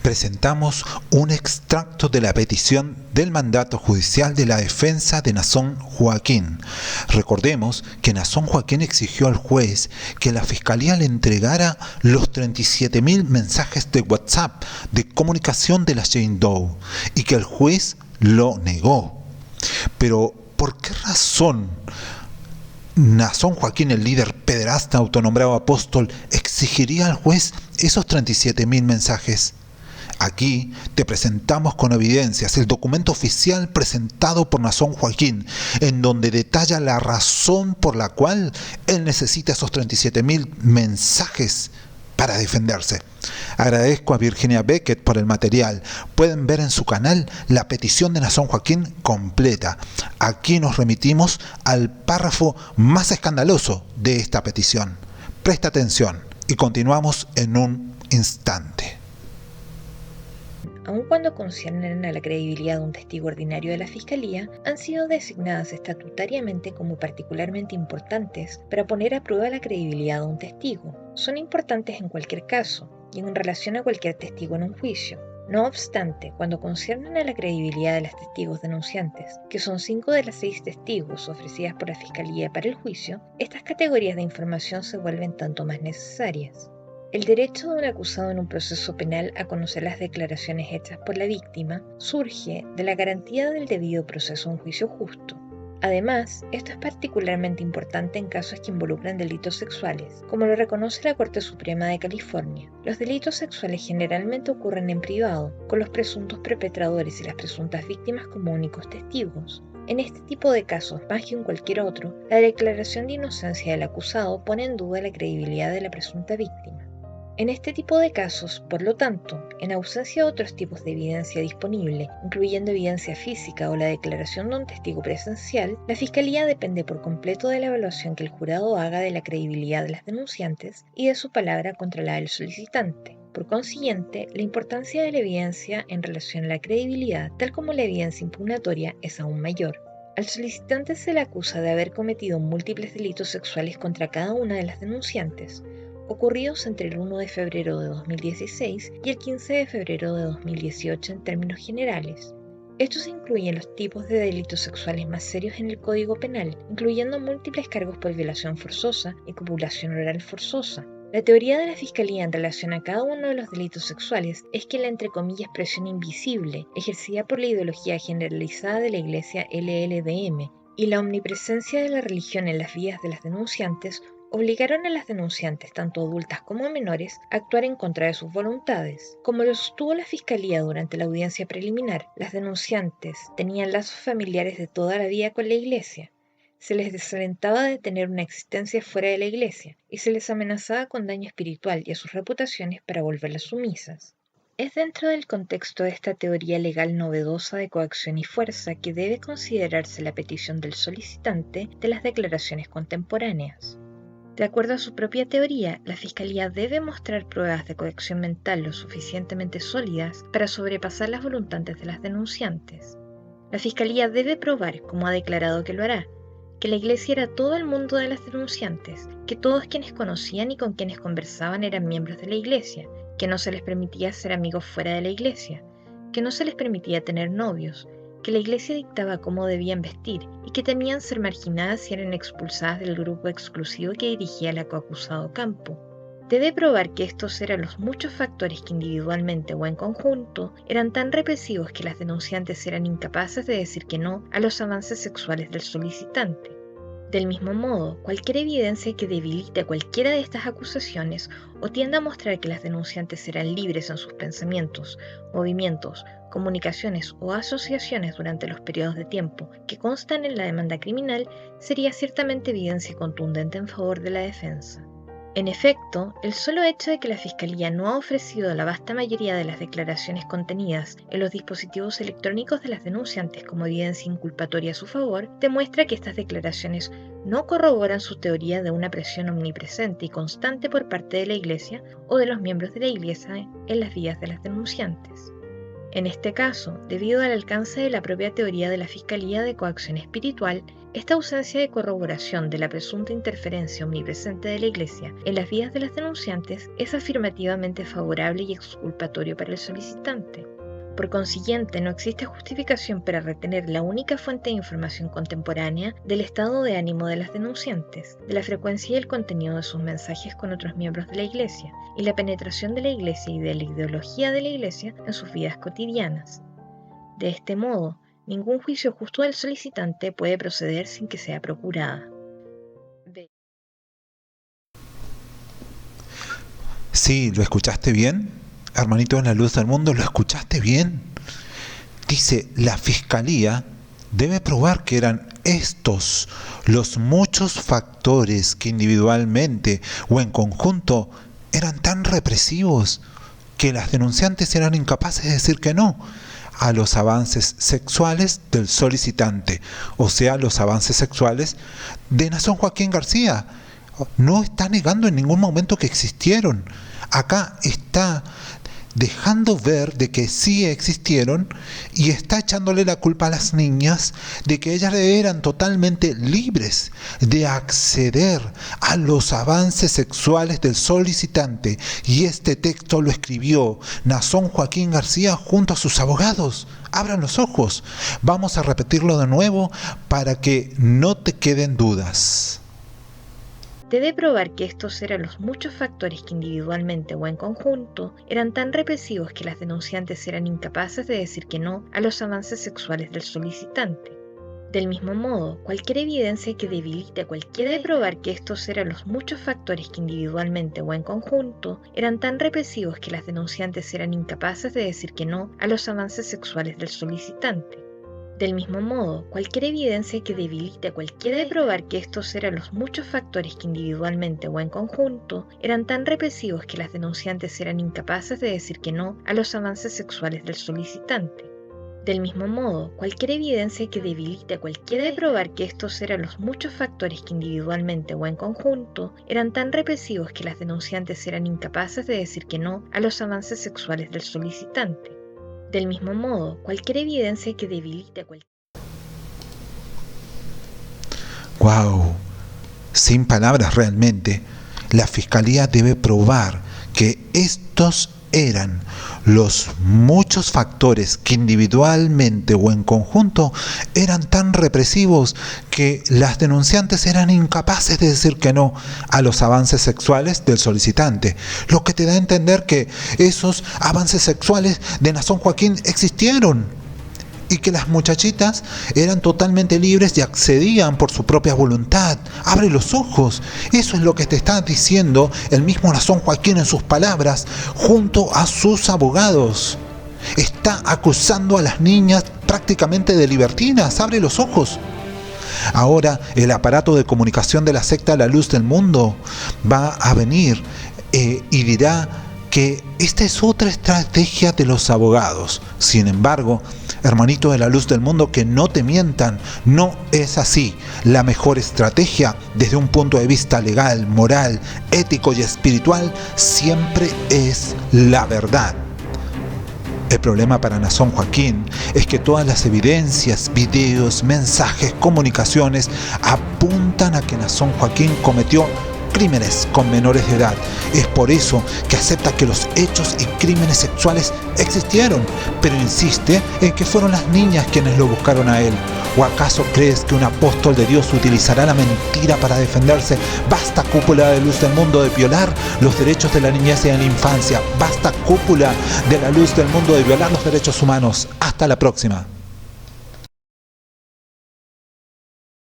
presentamos un extracto de la petición del mandato judicial de la defensa de Nazón Joaquín. Recordemos que Nazón Joaquín exigió al juez que la fiscalía le entregara los 37.000 mensajes de WhatsApp de comunicación de la Jane Doe y que el juez lo negó. Pero, ¿por qué razón Nazón Joaquín, el líder pederasta autonombrado apóstol, exigiría al juez esos 37.000 mensajes? Aquí te presentamos con evidencias el documento oficial presentado por Nazón Joaquín, en donde detalla la razón por la cual él necesita esos 37.000 mensajes para defenderse. Agradezco a Virginia Beckett por el material. Pueden ver en su canal la petición de Nazón Joaquín completa. Aquí nos remitimos al párrafo más escandaloso de esta petición. Presta atención y continuamos en un instante. Aun cuando conciernen a la credibilidad de un testigo ordinario de la Fiscalía, han sido designadas estatutariamente como particularmente importantes para poner a prueba la credibilidad de un testigo. Son importantes en cualquier caso y en relación a cualquier testigo en un juicio. No obstante, cuando conciernen a la credibilidad de los testigos denunciantes, que son 5 de las 6 testigos ofrecidas por la Fiscalía para el juicio, estas categorías de información se vuelven tanto más necesarias. El derecho de un acusado en un proceso penal a conocer las declaraciones hechas por la víctima surge de la garantía del debido proceso a un juicio justo. Además, esto es particularmente importante en casos que involucran delitos sexuales, como lo reconoce la Corte Suprema de California. Los delitos sexuales generalmente ocurren en privado, con los presuntos perpetradores y las presuntas víctimas como únicos testigos. En este tipo de casos, más que en cualquier otro, la declaración de inocencia del acusado pone en duda la credibilidad de la presunta víctima. En este tipo de casos, por lo tanto, en ausencia de otros tipos de evidencia disponible, incluyendo evidencia física o la declaración de un testigo presencial, la Fiscalía depende por completo de la evaluación que el jurado haga de la credibilidad de las denunciantes y de su palabra contra la del solicitante. Por consiguiente, la importancia de la evidencia en relación a la credibilidad, tal como la evidencia impugnatoria, es aún mayor. Al solicitante se le acusa de haber cometido múltiples delitos sexuales contra cada una de las denunciantes, ocurridos entre el 1 de febrero de 2016 y el 15 de febrero de 2018 en términos generales. Estos incluyen los tipos de delitos sexuales más serios en el Código Penal, incluyendo múltiples cargos por violación forzosa y copulación oral forzosa. La teoría de la Fiscalía en relación a cada uno de los delitos sexuales es que la entre comillas presión invisible, ejercida por la ideología generalizada de la Iglesia LLDM, y la omnipresencia de la religión en las vidas de las denunciantes obligaron a las denunciantes, tanto adultas como menores, a actuar en contra de sus voluntades. Como lo sostuvo la Fiscalía durante la audiencia preliminar, las denunciantes tenían lazos familiares de toda la vida con la Iglesia. Se les desalentaba de tener una existencia fuera de la Iglesia y se les amenazaba con daño espiritual y a sus reputaciones para volverlas sumisas. Es dentro del contexto de esta teoría legal novedosa de coacción y fuerza que debe considerarse la petición del solicitante de las declaraciones contemporáneas. De acuerdo a su propia teoría, la Fiscalía debe mostrar pruebas de coacción mental lo suficientemente sólidas para sobrepasar las voluntades de las denunciantes. La Fiscalía debe probar, como ha declarado que lo hará, que la Iglesia era todo el mundo de las denunciantes, que todos quienes conocían y con quienes conversaban eran miembros de la Iglesia, que no se les permitía ser amigos fuera de la Iglesia, que no se les permitía tener novios, que la Iglesia dictaba cómo debían vestir y que temían ser marginadas y eran expulsadas del grupo exclusivo que dirigía el coacusado campo. Debe probar que estos eran los muchos factores que individualmente o en conjunto eran tan represivos que las denunciantes eran incapaces de decir que no a los avances sexuales del solicitante. Del mismo modo, cualquier evidencia que debilite cualquiera de estas acusaciones o tienda a mostrar que las denunciantes eran libres en sus pensamientos, movimientos, comunicaciones o asociaciones durante los periodos de tiempo que constan en la demanda criminal sería ciertamente evidencia contundente en favor de la defensa. En efecto, el solo hecho de que la Fiscalía no ha ofrecido la vasta mayoría de las declaraciones contenidas en los dispositivos electrónicos de las denunciantes como evidencia inculpatoria a su favor, demuestra que estas declaraciones no corroboran su teoría de una presión omnipresente y constante por parte de la Iglesia o de los miembros de la Iglesia en las vidas de las denunciantes. En este caso, debido al alcance de la propia teoría de la Fiscalía de Coacción Espiritual, esta ausencia de corroboración de la presunta interferencia omnipresente de la Iglesia en las vidas de las denunciantes es afirmativamente favorable y exculpatorio para el solicitante. Por consiguiente, no existe justificación para retener la única fuente de información contemporánea del estado de ánimo de las denunciantes, de la frecuencia y el contenido de sus mensajes con otros miembros de la Iglesia, y la penetración de la Iglesia y de la ideología de la Iglesia en sus vidas cotidianas. De este modo, ningún juicio justo del solicitante puede proceder sin que sea procurada. Sí, ¿lo escuchaste bien? Hermanito en la luz del mundo, ¿lo escuchaste bien? Dice, la Fiscalía debe probar que eran estos los muchos factores que individualmente o en conjunto eran tan represivos que las denunciantes eran incapaces de decir que no a los avances sexuales del solicitante, o sea, los avances sexuales de Nazón Joaquín García. No está negando en ningún momento que existieron. Acá está dejando ver de que sí existieron y está echándole la culpa a las niñas de que ellas eran totalmente libres de acceder a los avances sexuales del solicitante, y este texto lo escribió Nazón Joaquín García junto a sus abogados. Abran los ojos, vamos a repetirlo de nuevo para que no te queden dudas. Debe probar que estos eran los muchos factores que individualmente o en conjunto eran tan represivos que las denunciantes eran incapaces de decir que no a los avances sexuales del solicitante. Del mismo modo, cualquier evidencia que debilite cualquiera debe probar que estos eran los muchos factores que individualmente o en conjunto eran tan represivos que las denunciantes eran incapaces de decir que no a los avances sexuales del solicitante. Del mismo modo, cualquier evidencia que debilite cualquiera debe probar que estos eran los muchos factores que individualmente o en conjunto eran tan represivos que las denunciantes eran incapaces de decir que no a los avances sexuales del solicitante. Del mismo modo, cualquier evidencia que debilite cualquiera debe probar que estos eran los muchos factores que individualmente o en conjunto eran tan represivos que las denunciantes eran incapaces de decir que no a los avances sexuales del solicitante. Del mismo modo, cualquier evidencia que debilite cualquier... ¡Wow! Sin palabras realmente, la Fiscalía debe probar que estos eran los muchos factores que individualmente o en conjunto eran tan represivos que las denunciantes eran incapaces de decir que no a los avances sexuales del solicitante, lo que te da a entender que esos avances sexuales de Nazón Joaquín existieron y que las muchachitas eran totalmente libres y accedían por su propia voluntad. Abre los ojos, eso es lo que te está diciendo el mismo Nazón Joaquín en sus palabras junto a sus abogados. Está acusando a las niñas prácticamente de libertinas. Abre los ojos. Ahora el aparato de comunicación de la secta La Luz del Mundo va a venir y dirá que esta es otra estrategia de los abogados. Sin embargo, hermanito de la luz del mundo, que no te mientan, no es así. La mejor estrategia desde un punto de vista legal, moral, ético y espiritual siempre es la verdad. El problema para Nazón Joaquín es que todas las evidencias, videos, mensajes, comunicaciones apuntan a que Nazón Joaquín cometió crímenes con menores de edad. Es por eso que acepta que los hechos y crímenes sexuales existieron, pero insiste en que fueron las niñas quienes lo buscaron a él. ¿O acaso crees que un apóstol de Dios utilizará la mentira para defenderse? Basta, cúpula de luz del mundo, de violar los derechos de la niñez y de la infancia. Basta, cúpula de la luz del mundo, de violar los derechos humanos. Hasta la próxima.